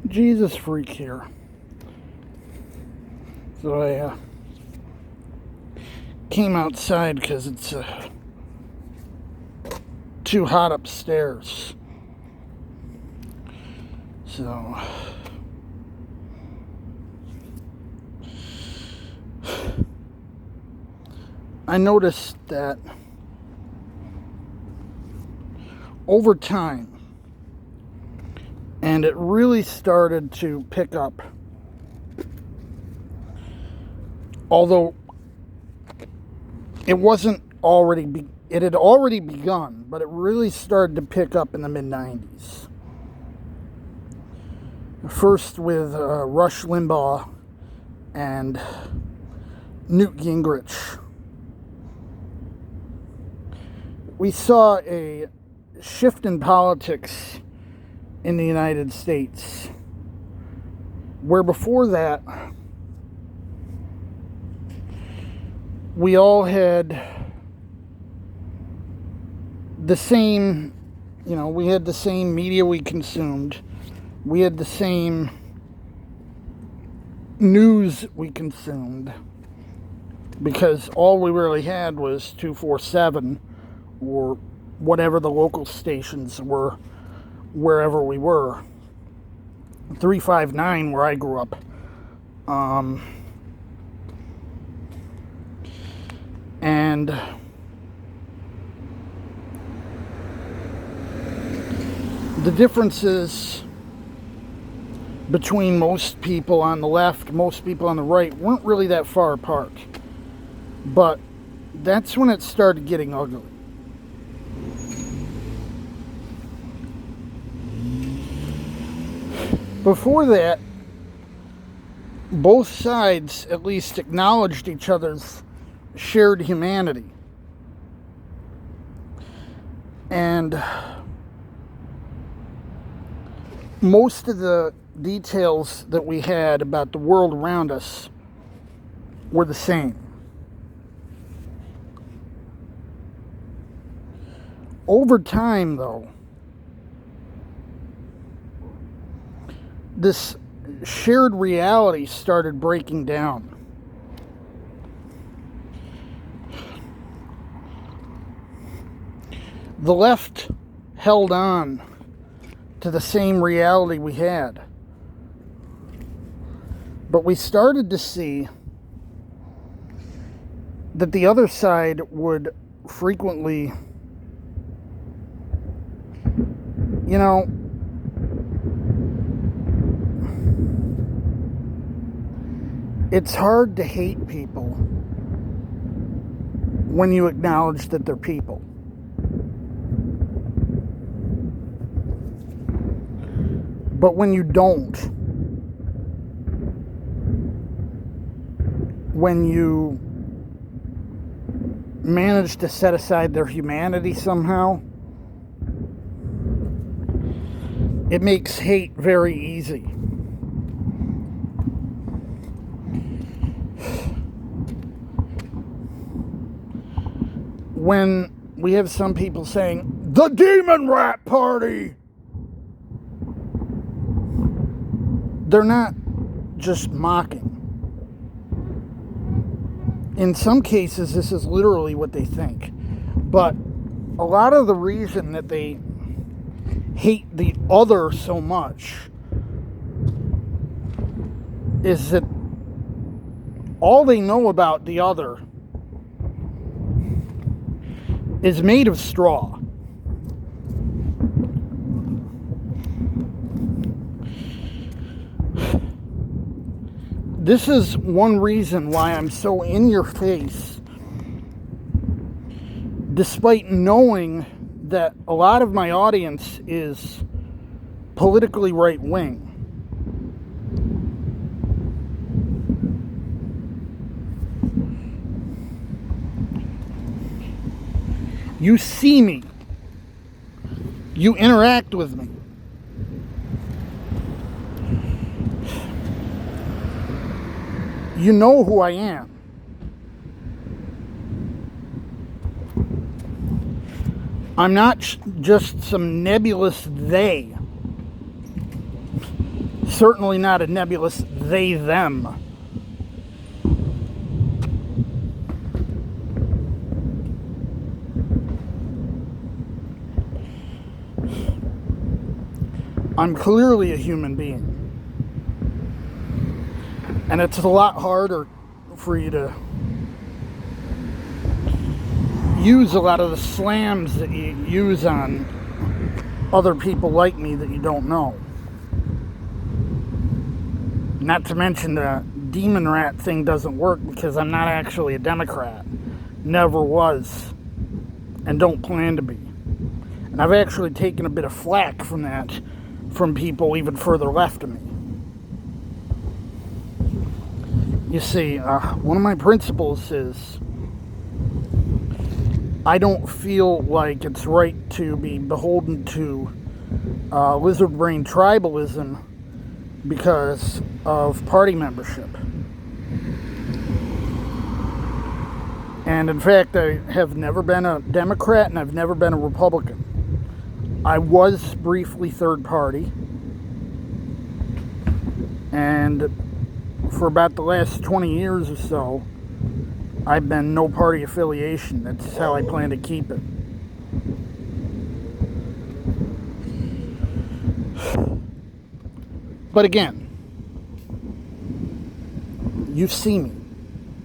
Jesus freak here. So I came outside because it's too hot upstairs. So I noticed that over time, and it really started to pick up, although it had already begun, but it really started to pick up in the mid-90s. First with Rush Limbaugh and Newt Gingrich. We saw a shift in politics in the United States, where before that, we all had the same, we had the same media we consumed. We had the same news we consumed, because all we really had was 247 or whatever the local stations were wherever we were. 359 where I grew up. And the differences between most people on the left, most people on the right weren't really that far apart. But that's when it started getting ugly. Before that, both sides at least acknowledged each other's shared humanity. And most of the details that we had about the world around us were the same. Over time, though, this shared reality started breaking down. The left held on to the same reality we had. But we started to see that the other side would frequently, it's hard to hate people when you acknowledge that they're people. But when you don't, when you manage to set aside their humanity somehow, it makes hate very easy. When we have some people saying, "The Demon Rat Party," they're not just mocking. In some cases, this is literally what they think. But a lot of the reason that they hate the other so much is that all they know about the other is made of straw. This is one reason why I'm so in your face, despite knowing that a lot of my audience is politically right-wing. You see me. You interact with me. You know who I am. I'm not just some nebulous they. certainly not a nebulous they, them. I'm clearly a human being. And it's a lot harder for you to use a lot of the slams that you use on other people like me that you don't know. Not to mention the demon rat thing doesn't work because I'm not actually a Democrat. Never was. And don't plan to be. And I've actually taken a bit of flack from that from people even further left of me. You see, one of my principles is I don't feel like it's right to be beholden to lizard brain tribalism because of party membership. And in fact, I have never been a Democrat and I've never been a Republican. I was briefly third party, and for about the last 20 years or so, I've been no party affiliation. That's how I plan to keep it. But again, you see me.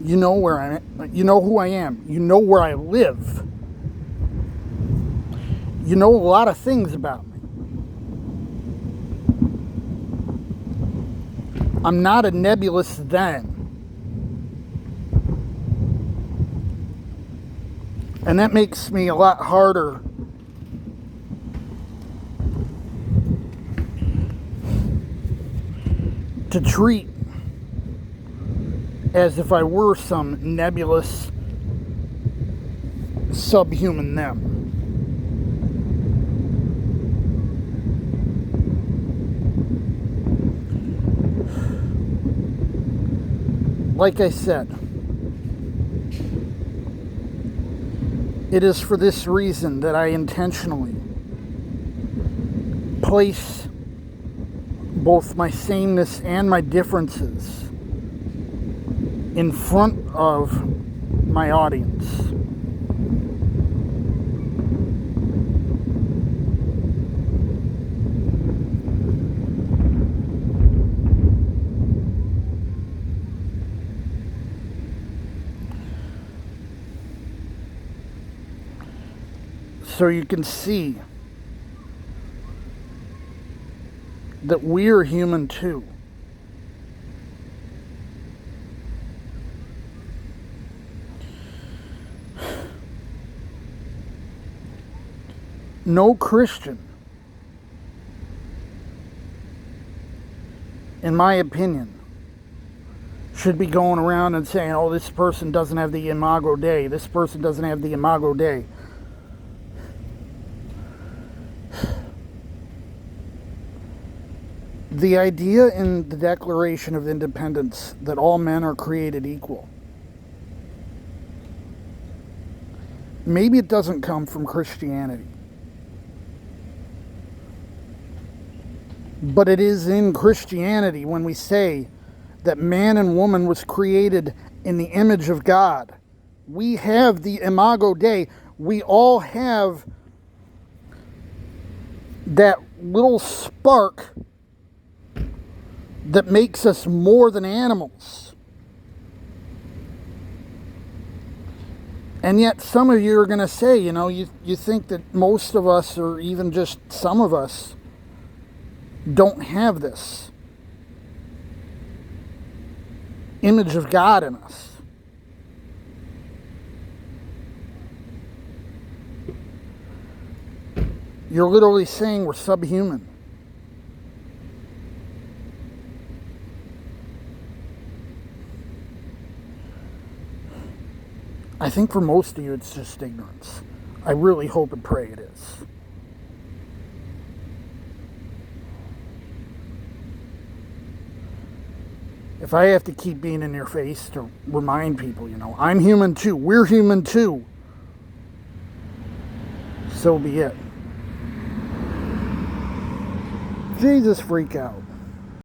You know where I am. You know who I am. You know where I live. You know a lot of things about me. I'm not a nebulous then. And that makes me a lot harder to treat as if I were some nebulous subhuman them. Like I said, it is for this reason that I intentionally place both my sameness and my differences in front of my audience. So you can see that we're human too. No Christian, in my opinion, should be going around and saying, oh, this person doesn't have the Imago Dei, this person doesn't have the Imago Dei. The idea in the Declaration of Independence that all men are created equal, maybe it doesn't come from Christianity, but it is in Christianity when we say that man and woman was created in the image of God. We have the Imago Dei. We all have that little spark that makes us more than animals. And yet some of you are going to say, you think that most of us, or even just some of us, don't have this image of God in us. You're literally saying we're subhuman. I think for most of you it's just ignorance. I really hope and pray it is. If I have to keep being in your face to remind people, I'm human too. We're human too. So be it. Jesus, freak out.